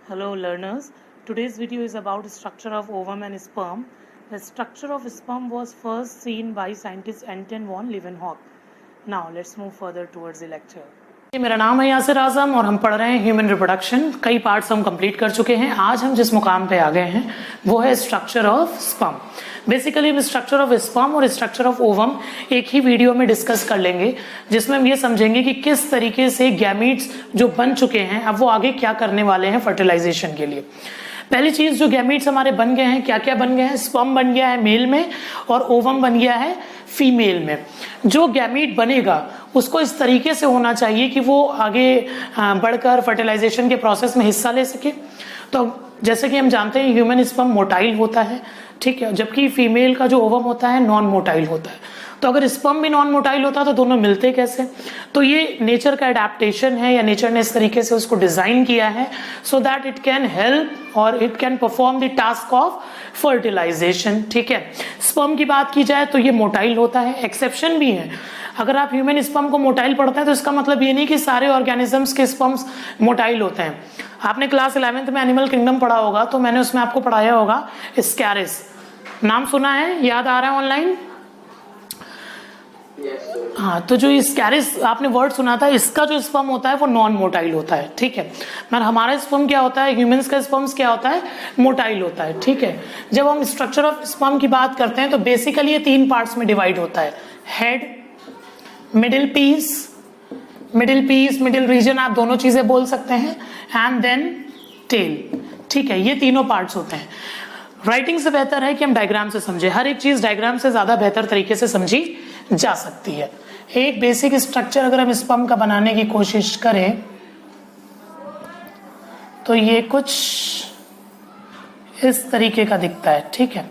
Hello learners, today's video is about structure of ovum and sperm. The structure of sperm was first seen by scientist Anton von Leeuwenhoek. Now let's move further towards the lecture. मेरा नाम है यासिर आजम और हम पढ़ रहे हैं human reproduction. कई parts हम कंप्लीट कर चुके हैं। आज हम जिस मुकाम पे आ गए हैं वो है स्ट्रक्चर ऑफ स्पर्म। बेसिकली हम स्ट्रक्चर ऑफ स्पर्म और स्ट्रक्चर ऑफ ओवम एक ही वीडियो में डिस्कस कर लेंगे, जिसमें हम ये समझेंगे कि किस तरीके से गैमीट्स जो बन चुके हैं अब वो आगे क्या करने वाले हैं फर्टिलाइजेशन के लिए। पहली चीज, जो गैमीट्स हमारे बन गए हैं, क्या क्या बन गए हैं? स्पर्म बन गया है मेल में और ओवम बन गया है फीमेल में। जो गैमीट बनेगा उसको इस तरीके से होना चाहिए कि वो आगे बढ़कर फर्टिलाइजेशन के प्रोसेस में हिस्सा ले सके। तो जैसे कि हम जानते हैं ह्यूमन स्पर्म मोटाइल होता है, ठीक है, जबकि फीमेल का जो ओवम होता है नॉन मोटाइल होता है। तो अगर स्पर्म भी नॉन मोटाइल होता तो दोनों मिलते कैसे? तो ये नेचर का एडेप्टेशन है या नेचर ने इस तरीके से उसको डिजाइन किया है so that it can help और it can perform the task of fertilization. ठीक है, स्पर्म की बात की जाए तो ये मोटाइल होता है, एक्सेप्शन भी है। अगर आप ह्यूमन स्पर्म को मोटाइल पढ़ते हैं तो इसका मतलब ये नहीं कि सारे ऑर्गेनिजम्स के स्पर्म्स मोटाइल होते हैं। आपने क्लास 11th में एनिमल किंगडम पढ़ा होगा तो मैंने उसमें आपको पढ़ाया होगा स्कैरिस। नाम सुना है? याद आ रहा है ऑनलाइन? हाँ, तो जो स्कैरिस आपने वर्ड सुना था, इसका जो स्पर्म होता है वो नॉन मोटाइल होता है। ठीक है, मगर हमारा स्पर्म क्या होता है, ह्यूमंस का स्पर्म क्या होता है? मोटाइल होता है। ठीक है, जब हम स्ट्रक्चर ऑफ स्पर्म की बात करते हैं तो बेसिकली ये 3 पार्ट्स में डिवाइड होता है। Head, middle piece, middle region, आप दोनों चीजें बोल सकते हैं, एंड देन टेल। ठीक है, ये तीनों पार्ट्स होते हैं। राइटिंग से बेहतर है कि हम डायग्राम से समझे। हर एक चीज डायग्राम से ज्यादा बेहतर तरीके से समझी जा सकती है। एक बेसिक स्ट्रक्चर अगर हम स्पर्म का बनाने की कोशिश करें तो ये कुछ इस तरीके का दिखता है। ठीक है,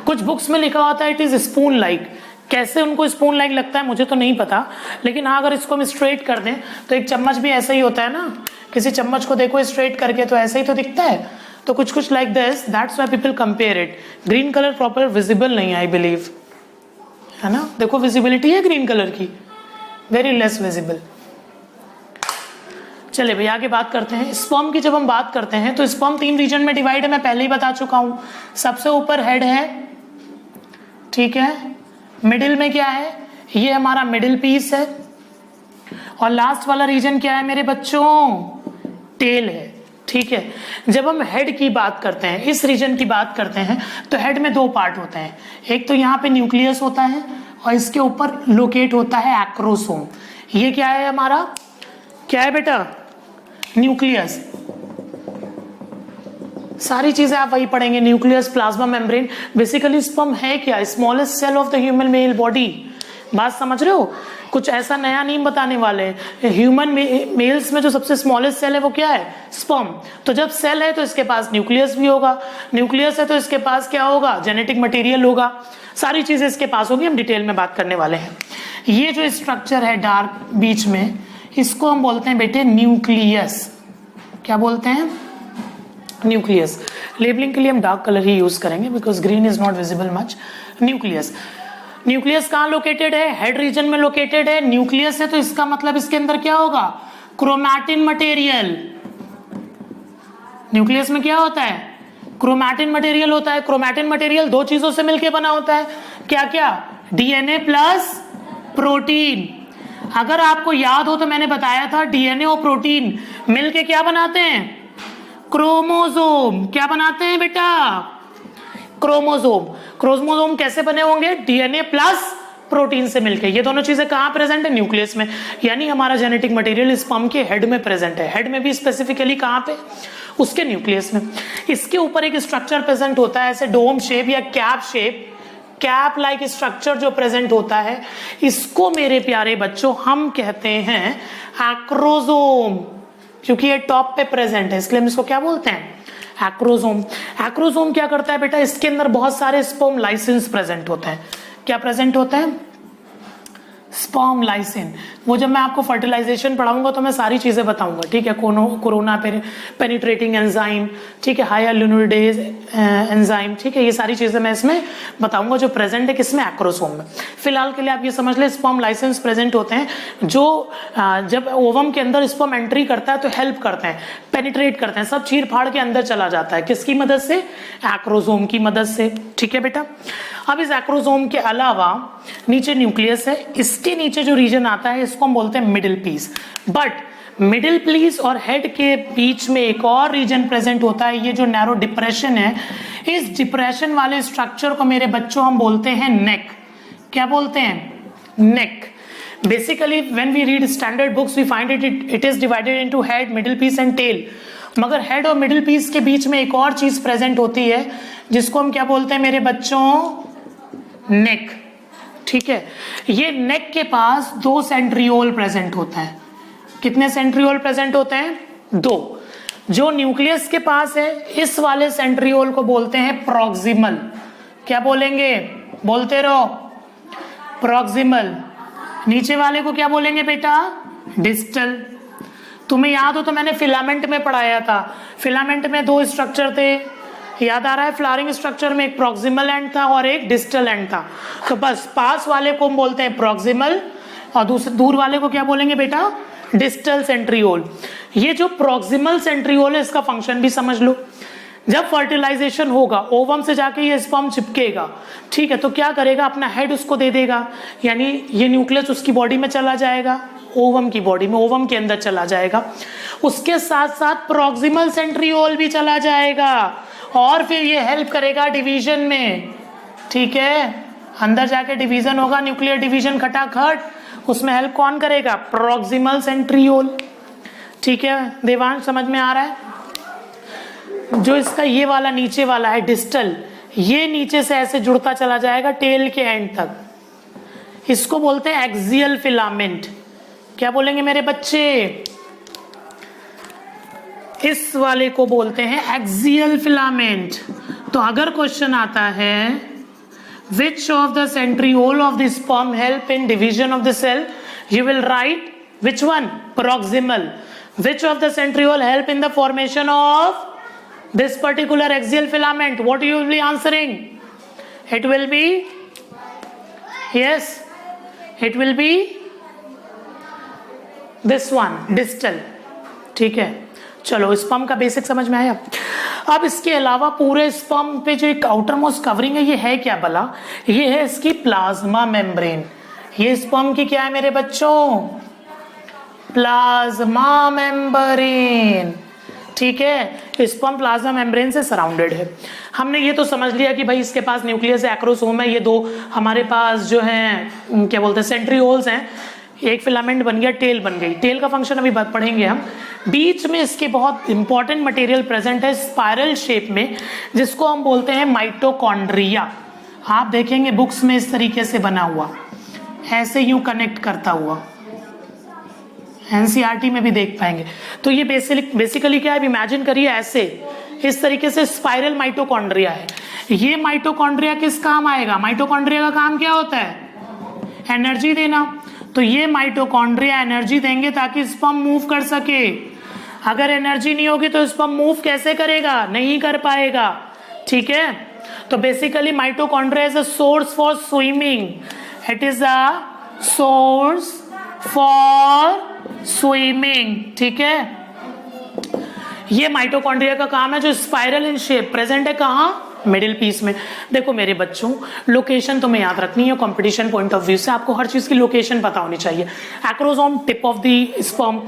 कुछ बुक्स में लिखा होता है इट इज स्पून लाइक। कैसे उनको स्पून लाइक लगता है मुझे तो नहीं पता, लेकिन हाँ, अगर इसको हम स्ट्रेट कर दें तो एक चम्मच भी ऐसा ही होता है ना। किसी चम्मच को देखो स्ट्रेट करके तो ऐसा ही तो दिखता है। तो कुछ like this, that's why people compare it. Green colour proper visible नहीं है आई बिलीव, है ना? देखो विजिबिलिटी है ग्रीन कलर की, वेरी लेस विजिबल। चले भाई आगे बात करते हैं। स्पर्म की जब हम बात करते हैं तो स्पर्म 3 रीजन में डिवाइड है, मैं पहले ही बता चुका हूं। सबसे ऊपर हेड है, ठीक है, मिडिल में क्या है? ये हमारा मिडिल पीस है, और लास्ट वाला रीजन क्या है मेरे बच्चों? टेल है। ठीक है, जब हम हेड की बात करते हैं, इस रीजन की बात करते हैं, तो हेड में 2 पार्ट होते हैं। एक तो यहाँ पे न्यूक्लियस होता है और इसके ऊपर लोकेट होता है एक्रोसोम। ये क्या है हमारा? क्या है बेटा? न्यूक्लियस। सारी चीजें आप वही पढ़ेंगे, nucleus, plasma membrane. Basically sperm है क्या? Smallest cell of the human male body. बात समझ रहे हो? कुछ ऐसा नया नहीं बताने वाले। ह्यूमन मेल्स में जो सबसे स्मॉलेस्ट सेल है वो क्या है? स्पर्म। तो जब सेल है तो इसके पास न्यूक्लियस भी होगा, न्यूक्लियस है तो इसके पास क्या होगा? जेनेटिक मटेरियल होगा। सारी चीजें इसके पास होगी, हम डिटेल में बात करने वाले हैं। ये जो स्ट्रक्चर है डार्क बीच में, इसको हम बोलते हैं बेटे न्यूक्लियस। क्या बोलते हैं? न्यूक्लियस। लेबलिंग के लिए हम डार्क कलर ही यूज करेंगे because green is not visible much. Nucleus. Nucleus कहाँ लोकेटेड है? हेड रीजन में लोकेटेड है। न्यूक्लियस है तो इसका मतलब इसके अंदर क्या होगा? Chromatin material. न्यूक्लियस में क्या होता है? क्रोमैटिन मटेरियल होता है। क्रोमैटिन मटेरियल 2 चीजों से मिलकर बना होता है। क्या क्या? DNA plus protein. अगर आपको याद हो तो मैंने बताया था डीएनए और प्रोटीन मिलके क्या बनाते हैं? क्रोमोसोम। क्या बनाते हैं बेटा? क्रोमोसोम। क्रोमोसोम कैसे बने होंगे? डीएनए प्लस प्रोटीन से मिलके। ये दोनों चीजें कहां प्रेजेंट है? न्यूक्लियस में। यानी हमारा जेनेटिक मटेरियल स्पर्म के हेड में प्रेजेंट है। हेड में भी स्पेसिफिकली कहां पे? उसके न्यूक्लियस में। इसके ऊपर एक स्ट्रक्चर प्रेजेंट होता है, ऐसे डोम शेप या cap shape, cap like structure जो प्रेजेंट होता है, इसको मेरे प्यारे बच्चों हम कहते हैं एक्रोसोम। क्योंकि ये टॉप पे प्रेजेंट है इसलिए हम इसको क्या बोलते हैं? एक्रोसोम। एक्रोसोम क्या करता है बेटा? इसके अंदर बहुत सारे स्पर्म लाइसेंस प्रेजेंट होते हैं। क्या प्रेजेंट होता है? Sperm lysine. वो जब मैं आपको फर्टिलाइजेशन पढ़ाऊंगा तो मैं सारी चीजें बताऊंगा, ठीक है, कोरोना पेनिट्रेटिंग एंजाइम, ठीक है, हाइलुनिडेज एंजाइम, ठीक है, ये सारी चीजें मैं इसमें बताऊंगा जो प्रेजेंट है किसमें, एक्रोसोम में। फिलहाल के लिए आप ये समझ ले स्पर्म लाइसेंस प्रेजेंट होते हैं जो जब ओवम के अंदर स्पर्म एंट्री करता है तो हेल्प करते हैं, पेनिट्रेट करते हैं, सब चीर फाड़ के अंदर चला जाता है, किसकी मदद से, एक्रोसोम की मदद से, ठीक है बेटा। अब इस एक्रोसोम के अलावा नीचे न्यूक्लियस है, इसके नीचे जो रीजन आता है इसको हम बोलते हैं middle piece. But middle piece और हेड के बीच में एक और रीजन प्रेजेंट होता है, ये जो नैरो डिप्रेशन है, इस डिप्रेशन वाले स्ट्रक्चर को मेरे बच्चों हम बोलते हैं नेक। क्या बोलते हैं, neck. Basically when we read standard books we find it is divided into head, middle piece and tail. मगर हेड और मिडिल पीस के बीच में एक और चीज प्रेजेंट होती है जिसको हम क्या बोलते हैं मेरे बच्चों, नेक, ठीक है। ये नेक के पास 2 सेंट्रियोल प्रेजेंट होता है। कितने सेंट्रियोल प्रेजेंट होते हैं, 2। जो न्यूक्लियस के पास है इस वाले सेंट्रियोल को बोलते हैं प्रॉक्सिमल। क्या बोलेंगे, बोलते रहो, प्रॉक्सिमल। नीचे वाले को क्या बोलेंगे बेटा, डिस्टल। तुम्हें याद हो तो मैंने फिलामेंट में पढ़ाया था, फिलामेंट में 2 स्ट्रक्चर थे, याद आ रहा है, फ्लावरिंग स्ट्रक्चर में एक प्रॉक्सिमल एंड था और एक डिस्टल एंड था। तो बस पास वाले को हम बोलते हैं प्रॉक्सिमल और दूर वाले को क्या बोलेंगे बेटा, डिस्टल सेंट्रियोल। ये जो प्रॉक्सिमल सेंट्रियोल है इसका फंक्शन भी समझ लो। जब फर्टिलाइजेशन होगा ओवम से जाके ये स्पर्म चिपकेगा, ठीक है, तो क्या करेगा, अपना हेड उसको दे देगा, यानी ये न्यूक्लियस उसकी बॉडी में चला जाएगा, ओवम की बॉडी में, ओवम के अंदर चला जाएगा। उसके साथ साथ प्रॉक्सिमल सेंट्रियोल भी चला जाएगा और फिर ये हेल्प करेगा डिवीजन में, ठीक है। अंदर जाके डिवीजन होगा, न्यूक्लियर डिवीजन खटाखट, उसमें हेल्प कौन करेगा, प्रॉक्सिमल सेंट्रियोल, ठीक है। देवांश समझ में आ रहा है। जो इसका ये वाला नीचे वाला है डिस्टल, ये नीचे से ऐसे जुड़ता चला जाएगा टेल के एंड तक, इसको बोलते हैं एक्सियल फिलामेंट। क्या बोलेंगे मेरे बच्चे, इस वाले को बोलते हैं एक्सियल फिलामेंट। तो अगर क्वेश्चन आता है which of the centriole of the sperm help in division of the cell, you will write which one, proximal. Which of the centriole help in the formation of this particular axial filament, what you will be answering, it will be, yes, it will be this one, distal, ठीक है। चलो sperm का basic समझ में आया। अब इसके अलावा पूरे स्पर्म पे जो एक आउटर मोस्ट कवरिंग है, ये है क्या भला, ये है इसकी प्लाज्मा मेम्ब्रेन। ये स्पर्म की क्या है मेरे बच्चों, प्लाज्मा मेम्ब्रेन, ठीक है। स्पर्म प्लाज्मा मेम्ब्रेन से सराउंडेड है। हमने ये तो समझ लिया कि भाई इसके पास न्यूक्लियस है, एक्रोसोम है, ये 2 हमारे पास जो हैं क्या बोलते हैं सेंट्रियोल्स हैं, एक फिलामेंट बन गया, टेल बन गई। टेल का फंक्शन अभी बात पढ़ेंगे हम। बीच में इसके बहुत इंपॉर्टेंट मटेरियल प्रेजेंट है स्पाइरल शेप में, जिसको हम बोलते हैं माइटोकॉन्ड्रिया। आप देखेंगे बुक्स में इस तरीके से बना हुआ, ऐसे यूं कनेक्ट करता हुआ, एनसीईआरटी में भी देख पाएंगे। तो ये बेसिकली क्या है, इमेजिन करिए ऐसे इस तरीके से स्पाइरल माइटोकॉन्ड्रिया है। ये माइटोकॉन्ड्रिया किस काम आएगा, माइटोकॉन्ड्रिया का काम क्या होता है, एनर्जी देना। तो ये माइटोकॉन्ड्रिया एनर्जी देंगे ताकि स्पर्म मूव कर सके। अगर एनर्जी नहीं होगी तो स्पर्म मूव कैसे करेगा, नहीं कर पाएगा, ठीक है। तो basically mitochondria is a source for swimming, it is a source for swimming, ठीक है। ये माइटोकॉन्ड्रिया का काम है जो स्पाइरल इन शेप प्रेजेंट है कहाँ, मिडिल पीस में। देखो मेरे बच्चों, लोकेशन तुम्हें याद रखनी है, कंपटीशन पॉइंट ऑफ व्यू से आपको हर चीज की लोकेशन पता होनी चाहिए। Acrosome tip of the sperm,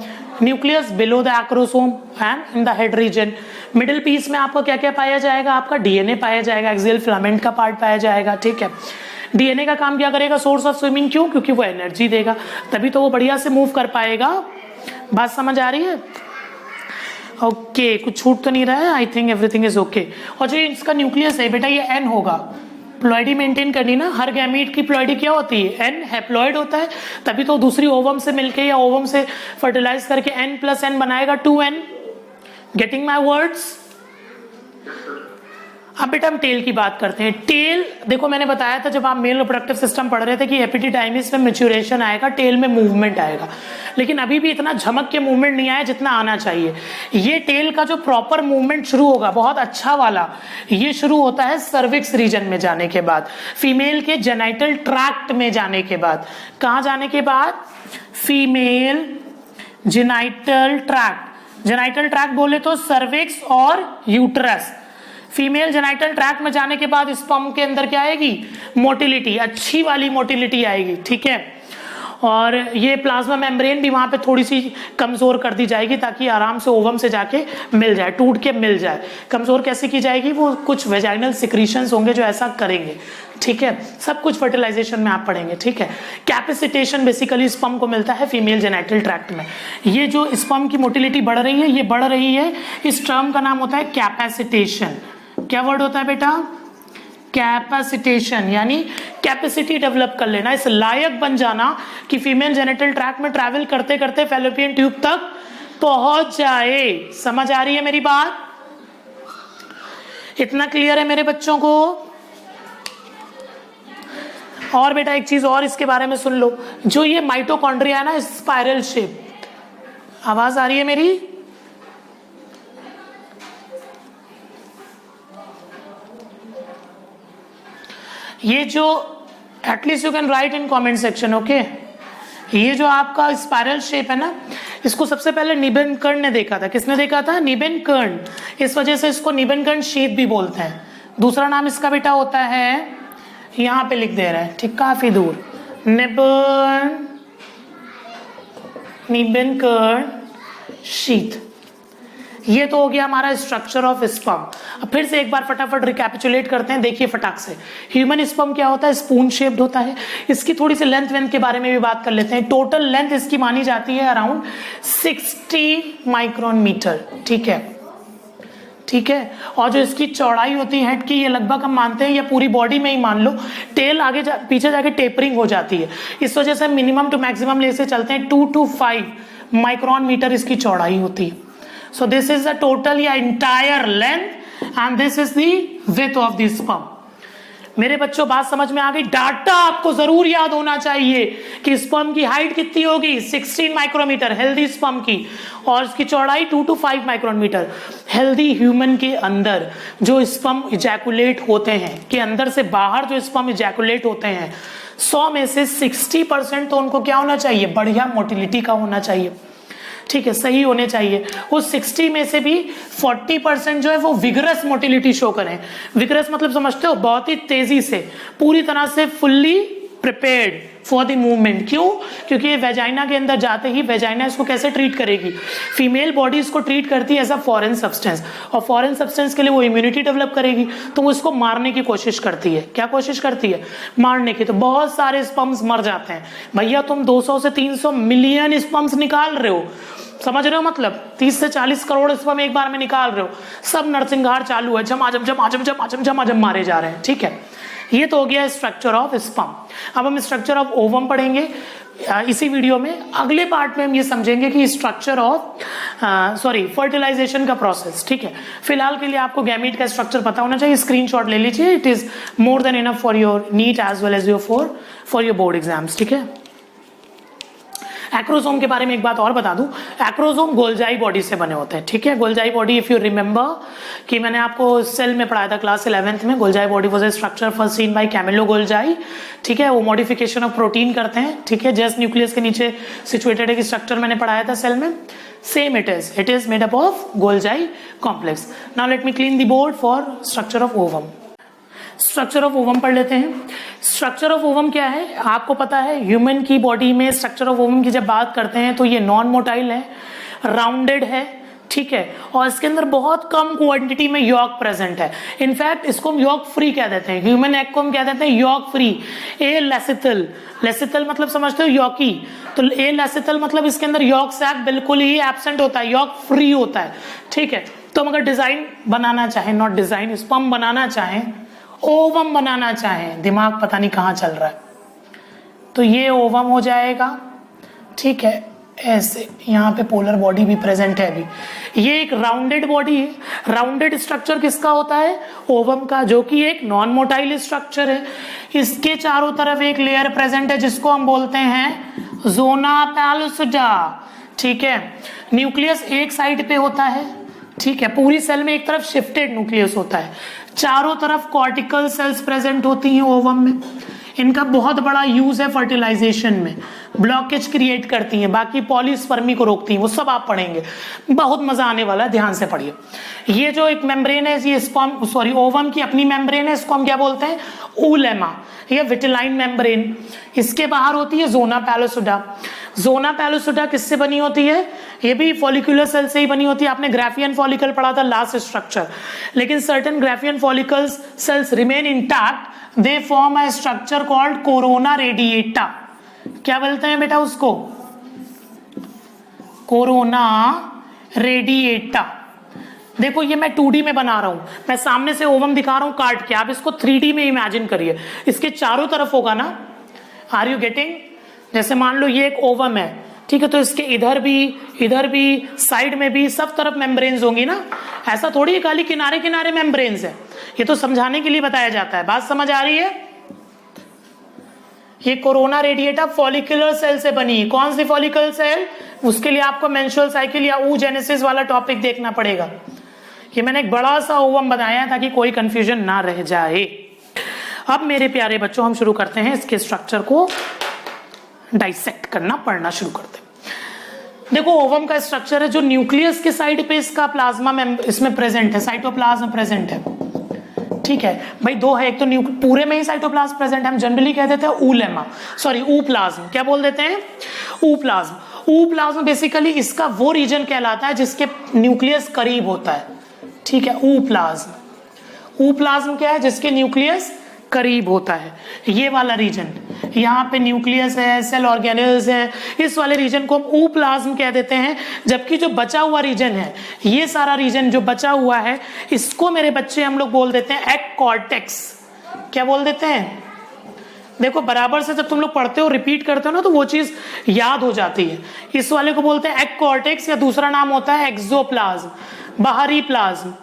nucleus below the acrosome and in the head region. Middle piece में आपको क्या क्या पाया जाएगा, आपका डीएनए पाया जाएगा, एक्सियल फिलामेंट का पार्ट पाया जाएगा, ठीक है। डीएनए का काम क्या करेगा, सोर्स ऑफ स्विमिंग, क्यों, क्योंकि वो एनर्जी देगा, तभी तो वो बढ़िया से मूव कर पाएगा। बात समझ आ रही है, ओके, कुछ छूट तो नहीं रहा है, I think everything is okay. और जो इसका न्यूक्लियस है बेटा, ये एन होगा, प्लॉइडी मेंटेन करनी ना, हर गैमीट की प्लॉइडी क्या होती है, एन हैप्लॉइड होता है, तभी तो दूसरी ओवम से मिलके या ओवम से फर्टिलाइज करके एन प्लस एन बनाएगा 2n। Getting my words. अब बेटा हम टेल की बात करते हैं। टेल देखो मैंने बताया था जब आप मेल रिप्रोडक्टिव सिस्टम पढ़ रहे थे कि एपिडिडाइमिस में मैच्योरेशन आएगा, टेल में मूवमेंट आएगा, लेकिन अभी भी इतना झमक के मूवमेंट नहीं आया जितना आना चाहिए। ये टेल का जो प्रॉपर मूवमेंट शुरू होगा बहुत अच्छा वाला, ये शुरू होता है सर्विक्स रीजन में जाने के बाद, फीमेल के जेनाइटल ट्रैक्ट में जाने के बाद। कहाँ जाने के बाद? Female genital tract. Genital tract बोले तो सर्विक्स और यूट्रस। फीमेल जेनाइटल ट्रैक्ट में जाने के बाद स्पर्म के अंदर क्या आएगी? मोटिलिटी, अच्छी वाली मोटिलिटी आएगी, ठीक है। और ये प्लाज्मा मेम्ब्रेन भी वहां पे थोड़ी सी कमजोर कर दी जाएगी ताकि आराम से ओवम से जाके मिल जाए, टूट के मिल जाए। कमजोर कैसे की जाएगी? वो कुछ वेजाइनल सिक्रीशंस होंगे जो ऐसा करेंगे, ठीक है। सब कुछ फर्टिलाइजेशन में आप पढ़ेंगे, ठीक है। कैपेसिटेशन बेसिकली स्पर्म को मिलता है फीमेल जेनाइटल ट्रैक्ट में। ये जो स्पर्म की मोटिलिटी बढ़ रही है, ये बढ़ रही है, इस टर्म का नाम होता है कैपेसिटेशन। क्या वर्ड होता है बेटा? कैपेसिटेशन, यानी कैपेसिटी डेवलप कर लेना, इस लायक बन जाना कि फीमेल जेनिटल ट्रैक्ट में ट्रैवल करते करते फैलोपियन ट्यूब तक पहुंच जाए। समझ आ रही है मेरी बात? इतना क्लियर है मेरे बच्चों को? और बेटा एक चीज और इसके बारे में सुन लो, जो ये माइटोकॉन्ड्रिया है ना, स्पाइरल शेप, आवाज आ रही है मेरी? ये जो at least you can write in comment section, okay. ये जो आपका स्पाइरल शेप है ना, इसको सबसे पहले निबेन कर्न ने देखा था। किसने देखा था? निबेन कर्न। इस वजह से इसको निबेन कर्न शेप भी बोलते हैं। दूसरा नाम इसका बेटा होता है, यहां पे लिख दे रहे हैं, ठीक, काफी दूर, निबेन कर्न शीथ। ये तो हो गया हमारा स्ट्रक्चर ऑफ स्पर्म। अब फिर से एक बार फटाफट रिकैपिचुलेट करते हैं, देखिए फटाक से। ह्यूमन स्पर्म क्या होता है? स्पून शेप्ड होता है। इसकी थोड़ी सी लेंथ के बारे में भी बात कर लेते हैं। टोटल लेंथ इसकी मानी जाती है अराउंड 60 माइक्रोन मीटर, ठीक है, ठीक है। और जो इसकी चौड़ाई होती है हेड की, ये लगभग हम मानते हैं, या पूरी बॉडी में ही मान लो, टेल आगे पीछे जाके टेपरिंग हो जाती है। इस वजह से मिनिमम टू मैक्सिमम ले से चलते हैं 2 to 5 माइक्रोन मीटर इसकी चौड़ाई होती है। So this is the total या entire length and this is the width of the sperm. मेरे बच्चों बात समझ में आ गई? डाटा आपको जरूर याद होना चाहिए कि स्पर्म की हाइट कितनी होगी? 16 माइक्रोमीटर हेल्दी स्पर्म की, और इसकी चौड़ाई 2 to 5 माइक्रोमीटर। हेल्दी ह्यूमन के अंदर जो स्पर्म इजैकुलेट होते हैं, के अंदर से बाहर जो स्पर्म इजैकुलेट होते हैं, 100 में से 60% तो उनको क्या होना चाहिए? बढ़िया मोटिलिटी का होना चाहिए, ठीक है, सही होने चाहिए। उस 60 में से भी 40% जो है वो विगरस मोटिलिटी शो करें। विगरस मतलब समझते हो? बहुत ही तेजी से, पूरी तरह से fully prepared for the movement. क्यों? क्योंकि ये वेजाइना के अंदर जाते ही वेजाइना इसको कैसे ट्रीट करेगी? फीमेल बॉडी इसको ट्रीट करती है एज अ फॉरेन सब्सटेंस, और फॉरेन सब्सटेंस के लिए वो इम्यूनिटी डेवलप करेगी, तो वो इसको मारने की कोशिश करती है। क्या कोशिश करती है? मारने की। तो बहुत सारे स्पर्म्स मर जाते हैं। भैया तुम 200 से 300 मिलियन स्पर्म्स निकाल रहे हो, समझ रहे हो? मतलब 30 से 40 करोड़ स्पर्म एक बार में निकाल रहे हो, सब नरसिंहार चालू है, झमाझम मारे जा रहे हैं, ठीक है। ये तो हो गया स्ट्रक्चर ऑफ स्पर्म। अब हम स्ट्रक्चर ऑफ ओवम पढ़ेंगे इसी वीडियो में। अगले पार्ट में हम ये समझेंगे कि स्ट्रक्चर ऑफ फर्टिलाइजेशन का प्रोसेस, ठीक है। फिलहाल के लिए आपको गैमीट का स्ट्रक्चर पता होना चाहिए, स्क्रीनशॉट ले लीजिए, it is more than enough for your NEET as well as for your board exams, ठीक है। एक्रोसोम के बारे में एक बात और बता दूं, एक्रोसोम गोल्जाई बॉडी से बने होते हैं, ठीक है। गोल्जाई बॉडी, इफ यू रिमेंबर कि मैंने आपको सेल में पढ़ाया था क्लास 11th में, Golgi body was a structure first seen by Camillo Golgi, ठीक है। वो मॉडिफिकेशन ऑफ प्रोटीन करते हैं, ठीक है। जस्ट न्यूक्लियस के नीचे सिचुएटेड है कि स्ट्रक्चर मैंने पढ़ाया था सेल में, same it is made up of Golgi complex. Now let me clean the board for structure of ovum. Structure of ovum पढ़ लेते हैं। स्ट्रक्चर ऑफ ओवम क्या है? आपको पता है ह्यूमन की बॉडी में स्ट्रक्चर ऑफ ओवम की जब बात करते हैं तो ये नॉन मोटाइल है, राउंडेड है, ठीक है, और इसके अंदर बहुत कम क्वांटिटी में यॉर्क प्रेजेंट है। इनफैक्ट इसको हम यॉर्क फ्री कह देते हैं, ह्यूमन एग को हम कह देते हैं यॉर्क फ्री। ए लेसिथल, लेसिथल मतलब समझते हो? यॉर्की। तो ए लेसिथल मतलब इसके अंदर यॉर्क सैक बिल्कुल ही एब्सेंट होता है, यॉर्क फ्री होता है, ठीक है। तो हम अगर डिजाइन बनाना चाहें, नॉट डिजाइन, स्पर्म बनाना चाहें, ओवम बनाना चाहें, दिमाग पता नहीं कहाँ चल रहा है, तो ये ओवम हो जाएगा, ठीक है। ऐसे यहाँ पे पोलर बॉडी भी प्रेजेंट है अभी। ये एक राउंडेड बॉडी है। राउंडेड स्ट्रक्चर किसका होता है? ओवम का, जो कि एक नॉन मोटाइल स्ट्रक्चर है। इसके चारों तरफ एक लेयर प्रेजेंट है जिसको हम बोलते हैं जोना पैलुसिडा। ठीक है, न्यूक्लियस एक साइड पे होता है। ठीक है, पूरी सेल में एक तरफ शिफ्टेड न्यूक्लियस होता है, चारों तरफ कॉर्टिकल सेल्स प्रेजेंट होती हैं ओवम में। इनका बहुत बड़ा यूज है फर्टिलाइजेशन में, ब्लॉकेज क्रिएट करती हैं, बाकी पॉलीस्पर्मी को रोकती हैं, वो सब आप पढ़ेंगे, बहुत मजा आने वाला है, ध्यान से पढ़िए। ये जो एक मेम्ब्रेन है, ये ओवम की अपनी मेम्ब्रेन है, इसको हम क्या बोलते हैं? ऊलेमा या विटिलाइन मेम्ब्रेन। इसके बाहर होती है जोना पैलुसिडा। जोना पैलुसिडा किससे बनी होती है? ये भी फॉलिकुलर सेल से ही बनी होती है। आपने ग्राफियन फॉलिकल पढ़ा था लास्ट स्ट्रक्चर, लेकिन certain Graafian follicles cells remain intact, they form a structure called corona radiata. क्या बोलते हैं बेटा उसको? Corona radiata. देखो ये मैं 2D में बना रहा हूं, मैं सामने से ओवम दिखा रहा हूं काट के, आप इसको 3D में इमेजिन करिए। इसके चारों तरफ होगा ना, आर यू गेटिंग? जैसे मान लो ये एक ओवम है, ठीक है, तो इसके इधर भी साइड में भी सब तरफ मेम्ब्रेन्स होंगी ना। ऐसा थोड़ी है खाली किनारे किनारे मेम्ब्रेन्स है, ये तो समझाने के लिए बताया जाता है। बात समझ आ रही है? ये कोरोना रेडिएटा फॉलिकुलर सेल से बनी है। कौन सी फॉलिकुलर सेल? उसके लिए आपको मेंस्ट्रुअल साइकिल या oogenesis वाला टॉपिक देखना पड़ेगा। ये मैंने एक बड़ा सा ओवम बनाया है ताकि कोई कंफ्यूजन ना रह जाए। अब मेरे प्यारे बच्चों, हम शुरू करते हैं इसके स्ट्रक्चर को डाइसेक्ट करना, पढ़ना शुरू करते हैं। देखो ओवम का स्ट्रक्चर है, जो न्यूक्लियस के साइड पे इसका प्लाज्मा इसमें प्रेजेंट है, साइटोप्लाज्म प्रेजेंट है। ठीक है भाई, दो है, एक तो पूरे में ही साइटोप्लाज्म प्रेजेंट है, हम जनरली कह देते हैं ऊप्लाज्म। क्या बोल देते हैं? ऊप्लाज्म। ऊप्लाज्म बेसिकली इसका वो रीजन कहलाता है जिसके न्यूक्लियस करीब होता है। ठीक है, ऊप्लाज्म क्या है? जिसके न्यूक्लियस करीब होता है, ये वाला रीजन। यहाँ पे न्यूक्लियस है, सेल ऑर्गेनेल्स है, इस वाले रीजन को हम ऊप्लाज्म कह देते हैं। जबकि जो बचा हुआ रीजन है, ये सारा रीजन जो बचा हुआ है, इसको मेरे बच्चे हम लोग बोल देते हैं एक्ट कॉर्टेक्स। क्या बोल देते हैं? देखो बराबर से जब तुम लोग पढ़ते हो, रिपीट करते हो ना, तो वो चीज याद हो जाती है। इस वाले को बोलते हैं एक्ट कॉर्टेक्स, या दूसरा नाम होता है एक्सोप्लाज्म, बाहरी प्लाज्म।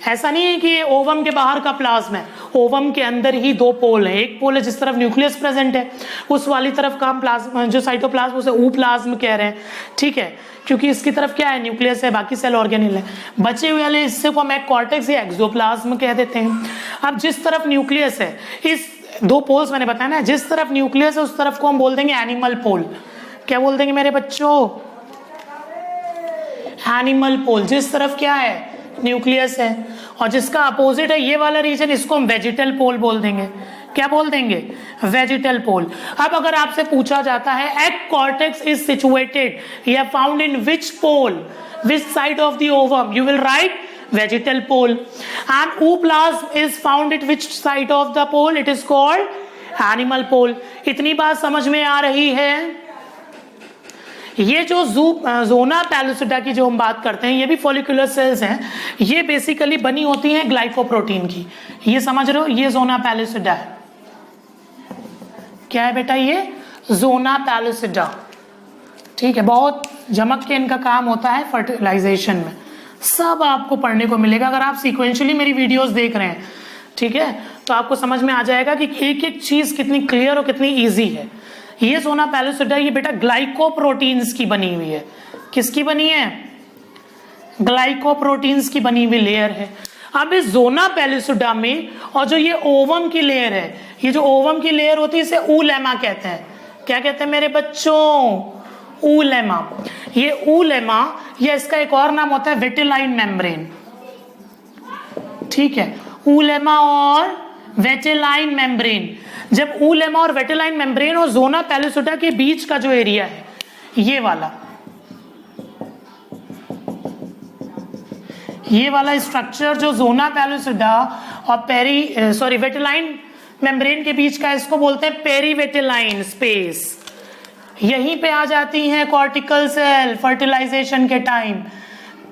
ऐसा नहीं है कि ये ओवम के बाहर का प्लाज्म है, ओवम के अंदर ही दो पोल है। एक पोल है जिस तरफ न्यूक्लियस प्रेजेंट है, उस वाली तरफ का हम प्लाज्म, जो साइटोप्लाज्म, उसे ऊप्लाज्म कह रहे हैं। ठीक है, क्योंकि इसकी तरफ क्या है? न्यूक्लियस है, बाकी सेल ऑर्गेनेल है। बचे हुए वाले हिस्से को हम एक कॉर्टेक्स या एक्सोप्लाज्म कह देते हैं। अब जिस तरफ न्यूक्लियस है, इस दो पोल्स मैंने बताया ना, जिस तरफ न्यूक्लियस है उस तरफ को हम बोल देंगे एनिमल पोल। क्या बोल देंगे मेरे बच्चों? एनिमल पोल। जिस तरफ क्या है? न्यूक्लियस है, और जिसका अपोजिट है ये वाला रीजन, इसको हम वेजिटल पोल बोल देंगे। क्या बोल देंगे? Vegetal pole. अब अगर आपसे पूछा जाता है एक्ट कॉर्टेक्स इज सिचुएटेड या found in which pole, which side of the ovum, you will write vegetal pole. And ooplasm is found at which side of the pole? It is called animal pole. इतनी बात समझ में आ रही है? ये जो जोना पैलुसिडा की जो हम बात करते हैं, ये भी फॉलिकुलर सेल्स हैं। ये बेसिकली बनी होती हैं ग्लाइकोप्रोटीन की। ये समझ रहे हो? ये जोना पैलुसिडा है। क्या है बेटा? ये जोना पैलुसिडा। ठीक है, बहुत झमक के इनका काम होता है फर्टिलाइजेशन में। सब आपको पढ़ने को मिलेगा अगर आप सीक्वेंशियली मेरी वीडियोस देख रहे हैं। ठीक है, तो आपको समझ में आ जाएगा कि एक एक चीज कितनी क्लियर और कितनी इजी है। ये जोना पैलुसिडा, ये बेटा ग्लाइकोप्रोटीन्स की बनी हुई है। किसकी बनी है? ग्लाइकोप्रोटीन्स की बनी हुई लेयर है। अब इस जोना पैलुसिडा में, और जो ये ओवम की लेयर है, ये जो ओवम की लेयर होती है इसे ऊलेमा कहते हैं। क्या कहते हैं मेरे बच्चों? ऊलेमा। ये ऊलेमा, या इसका एक और नाम होता है विटिलाइन मेम्ब्रेन। ठीक है, ऊलेमा और विटिलाइन मेम्ब्रेन। जब ऊलेमा और विटिलाइन मेम्ब्रेन और जोना पैलुसिडा के बीच का जो एरिया है, ये वाला स्ट्रक्चर जो जोना पैलुसिडा और विटिलाइन मेम्ब्रेन के बीच का, इसको बोलते हैं पेरीविटिलाइन स्पेस। यहीं पे आ जाती हैं कॉर्टिकल सेल फर्टिलाइजेशन के टाइम।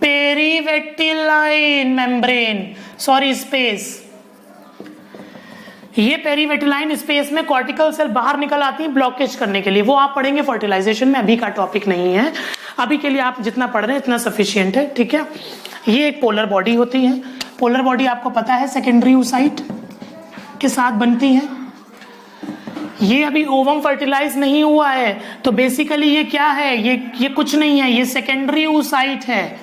Perivitelline membrane space. ये पेरीविटिलाइन स्पेस में कॉर्टिकल सेल बाहर निकल आती हैं ब्लॉकेज करने के लिए, वो आप पढ़ेंगे फर्टिलाइजेशन में, अभी का टॉपिक नहीं है। अभी के लिए आप जितना पढ़ रहे हैं इतना सफिशिएंट है, ठीक है। ये एक पोलर बॉडी होती है, पोलर बॉडी आपको पता है सेकेंडरी oocyte के साथ बनती है। ये अभी ओवम फर्टिलाइज नहीं हुआ है, तो बेसिकली ये क्या है, ये कुछ नहीं है, ये सेकेंडरी oocyte है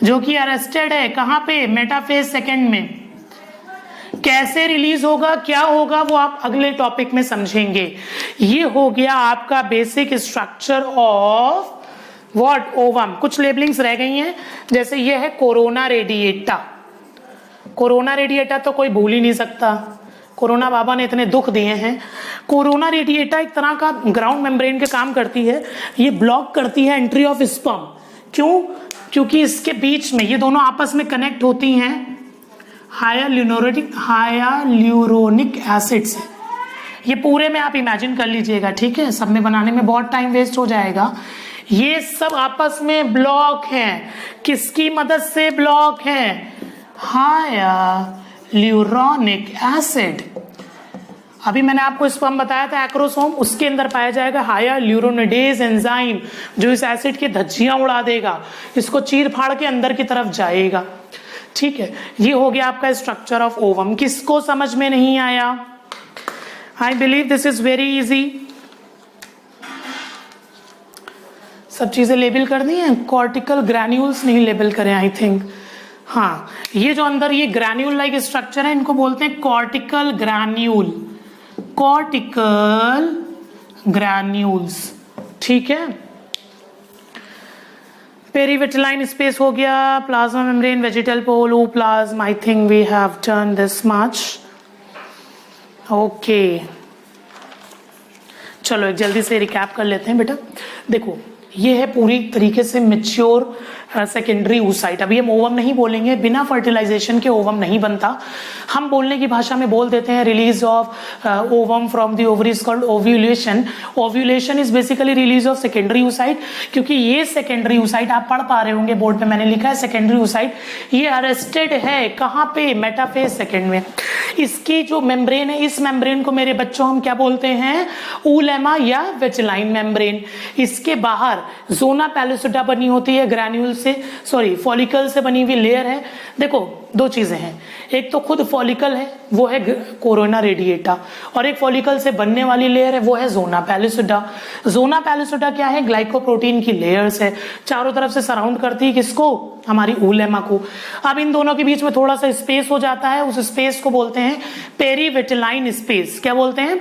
जो कि अरेस्टेड है कहाँ पे, मेटाफेज सेकेंड में। कैसे रिलीज होगा, क्या होगा, वो आप अगले टॉपिक में समझेंगे। ये हो गया आपका basic structure of what, ovum. कुछ लेबलिंग्स रह गई हैं, जैसे ये है कोरोना रेडिएटा। कोरोना रेडिएटा तो कोई भूल ही नहीं सकता, कोरोना बाबा ने इतने दुख दिए हैं। कोरोना रेडिएटा एक तरह का ग्राउंड मेम्ब्रेन के काम करती है, ये ब्लॉक करती है एंट्री ऑफ स्पर्म। क्यों? क्योंकि इसके बीच में ये दोनों आपस में कनेक्ट होती हैं हायालुरोनिक एसिड से। ये पूरे में आप इमेजिन कर लीजिएगा, ठीक है, सब में बनाने में बहुत टाइम वेस्ट हो जाएगा। ये सब आपस में ब्लॉक हैं, किसकी मदद से ब्लॉक हैं, हायालुरोनिक एसिड। अभी मैंने आपको स्पर्म बताया था एक्रोसोम, उसके अंदर पाया जाएगा हायालुरोनिडेज एंजाइम, जो इस एसिड की धज्जियां उड़ा देगा, इसको चीर फाड़ के अंदर की तरफ जाएगा, ठीक है। ये हो गया आपका स्ट्रक्चर ऑफ ओवम। किसको समझ में नहीं आया? I believe this is very easy. सब चीजें लेबल कर दी हैं, कॉर्टिकल ग्रैन्यूल्स नहीं लेबल करें आई थिंक। हाँ, ये जो अंदर ये ग्रैन्यूल लाइक स्ट्रक्चर है, इनको बोलते हैं कॉर्टिकल ग्रैन्यूल, कॉर्टिकल ग्रैन्यूल्स, ठीक है। पेरीविटिलाइन स्पेस हो गया, plasma membrane, vegetal pole, ooplasm. I think we have done this much. Okay, चलो एक जल्दी से रिकैप कर लेते हैं बेटा। देखो, ये है पूरी तरीके से मैच्योर सेकेंडरी oocyte। अभी हम ओवम नहीं बोलेंगे, बिना फर्टिलाइजेशन के ओवम नहीं बनता। हम बोलने की भाषा में बोल देते हैं release of ovum from the ovary is called ovulation. Ovulation is basically release of secondary oocyte, क्योंकि ये सेकेंडरी oocyte आप पढ़ पा रहे होंगे, बोर्ड पे मैंने लिखा है सेकेंडरी oocyte, ये अरेस्टेड है कहाँ पे, मेटाफेज सेकेंड में। इसकी जो मेम्ब्रेन है, इस मेम्ब्रेन को मेरे बच्चों हम क्या बोलते हैं, ऊलेमा या वेजिलाइन मेम्ब्रेन। इसके बाहर जोना पैलिसोडा बनी होती है, ग्रैन्यूल से, सॉरी फॉलिकल से बनी हुई लेयर है। देखो दो चीजें हैं, एक तो खुद फॉलिकल है वो है कोरोना रेडिएटा, और एक फॉलिकल से बनने वाली लेयर है वो है जोना पैलिसोडा। जोना पैलिसोडा क्या है, ग्लाइकोप्रोटीन की लेयर्स है, चारों तरफ से सराउंड करती है किसको, हमारी ऊलेमा को। अब इन दोनों के बीच में थोड़ा सा स्पेस हो जाता है, उस स्पेस को बोलते हैं पेरीविटिलाइन स्पेस। क्या बोलते हैं,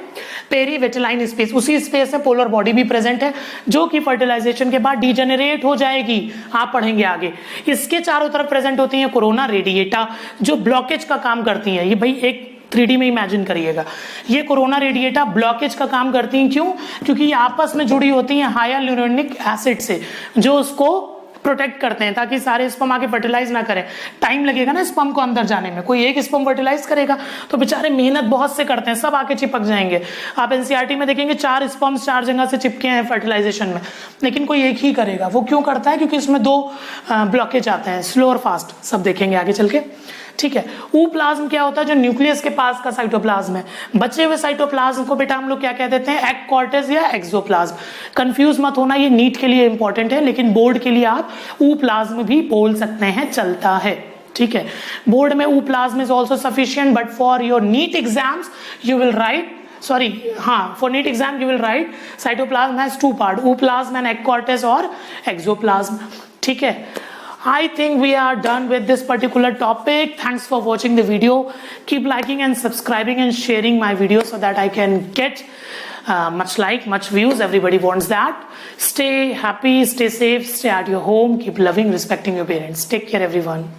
पेरीविटिलाइन स्पेस। उसी स्पेस में पोलर बॉडी भी प्रेजेंट है, जो कि फर्टिलाइजेशन के बाद डिजेनरेट हो जाएगी, आप पढ़ेंगे आगे। इसके चारों तरफ प्रेजेंट होती है कोरोना रेडिएटा, जो ब्लॉकेज का काम करती है। ये भाई एक 3D में इमेजिन करिएगा, ये कोरोना रेडिएटा ब्लॉकेज का काम करती हैं। क्यों? क्योंकि ये आपस में जुड़ी होती हैं हायालुरोनिक एसिड से, जो उसको प्रोटेक्ट करते हैं ताकि सारे स्पर्म आके फर्टिलाइज ना करें। टाइम लगेगा ना स्पर्म को अंदर जाने में, कोई एक स्पर्म फर्टिलाइज करेगा तो बेचारे मेहनत बहुत से करते हैं, सब आके चिपक जाएंगे। आप एनसीईआरटी में देखेंगे 4 स्पर्म्स 4 जगह से चिपके हैं फर्टिलाइजेशन में, लेकिन कोई एक ही करेगा। वो क्यों करता है? क्योंकि इसमें 2 ब्लॉकेज आते हैं, स्लो और फास्ट, सब देखेंगे आगे चल के, ठीक है। ऊप्लाज्म क्या होता है, जो न्यूक्लियस के पास का साइटोप्लाज्म है। बचे हुए साइटोप्लाज्म को बेटा हम लोग क्या कह देते हैं, एक्ट कॉर्टेज या एक्सोप्लाज्म। कंफ्यूज मत होना, ये नीट के लिए इंपॉर्टेंट है, लेकिन बोर्ड के लिए आप ऊप्लाज्म भी बोल सकते हैं, चलता है, ठीक है। बोर्ड में ooplasm is also sufficient, but for your NEET exams you will write, for NEET exam you will write cytoplasm has 2 parts, ooplasm and egg cortex or exoplasm, ठीक है। I think we are done with this particular topic. Thanks for watching the video. Keep liking and subscribing and sharing my video so that I can get much like, much views. Everybody wants that. Stay happy, stay safe, stay at your home. Keep loving, respecting your parents. Take care everyone.